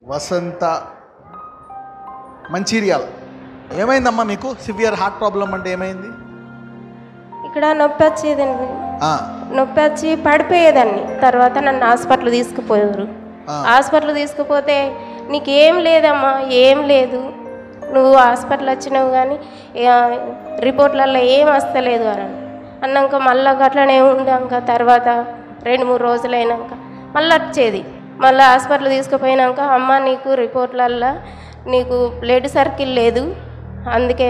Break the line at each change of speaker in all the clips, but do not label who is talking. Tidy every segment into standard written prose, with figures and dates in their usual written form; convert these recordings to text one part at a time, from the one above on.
వసంత మంచిర్యాల. ఏమైందమ్మా మీకు? Severe heart problem అంటే ఏమైంది?
ఇక్కడ నొప్పి వచ్చేదండి. నొప్పి వచ్చి పడిపోయేదాన్ని. తర్వాత నన్ను హాస్పిటల్ తీసుకుపోయారు. హాస్పిటల్ తీసుకుపోతే నీకేం లేదమ్మా, ఏం లేదు, నువ్వు హాస్పిటల్ వచ్చినావు కానీ రిపోర్ట్లలో ఏం వస్తలేదు అని అన్నాక మళ్ళీ అట్లనే ఉండాక తర్వాత 2-3 రోజులైనాక మళ్ళీ వచ్చేది. మళ్ళీ హాస్పిటల్ తీసుకుపోయినాక అమ్మ నీకు రిపోర్ట్లల్లో నీకు బ్లడ్ సర్కిల్ లేదు, అందుకే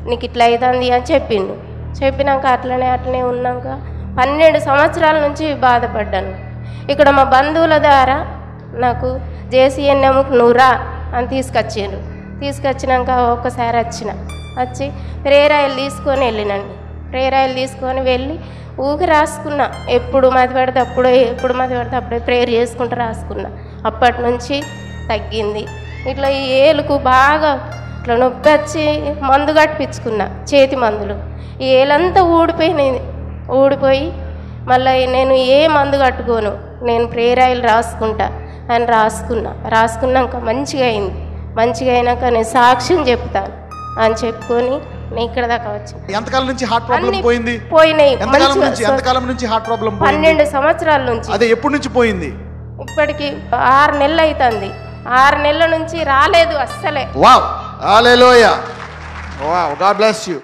నీకు ఇట్లా అవుతుంది అని చెప్పిండు. చెప్పినాక అట్లనే ఉన్నాక 12 సంవత్సరాల నుంచి బాధపడ్డాను. ఇక్కడ మా బంధువుల ద్వారా నాకు JCNMకు నువ్వురా అని తీసుకొచ్చినాక ఒక్కసారి వచ్చి ప్రేయర్ ఆయిల్ తీసుకొని వెళ్ళినండి. ప్రేయర్ ఆయిల్ తీసుకొని వెళ్ళి ఊకి రాసుకున్నా. ఎప్పుడు మతి పడితే అప్పుడే ప్రేయర్ చేసుకుంటూ రాసుకున్నా. అప్పటి నుంచి తగ్గింది. ఇట్లా ఈ ఏలుకు బాగా ఇట్లా నొప్పి వచ్చి మందు కట్టించుకున్నా, చేతి మందులు. ఈ ఏలంతా ఊడిపోయి మళ్ళీ నేను ఏ మందు కట్టుకోను, నేను ప్రేయర్ ఆయిల్ రాసుకుంటా అని రాసుకున్నాక మంచిగా అయింది. మంచిగా అయినాక నేను సాక్ష్యం చెప్తాను అని చెప్పుకొని నేను ఇక్కడ దాకా వచ్చాను.
ఎంతకాలం నుంచి హార్ట్ ప్రాబ్లం పోయింది?
పోయినాయి.
ఎంతకాలం నుంచి హార్ట్ ప్రాబ్లం?
12 సంవత్సరాల నుంచి.
అదే ఎప్పటి నుంచి పోయింది?
ఇప్పటికి 6 నెలలు అవుతుంది. 6 నెలల నుంచి రాలేదు అస్సలే.
Wow, hallelujah, wow, God bless you.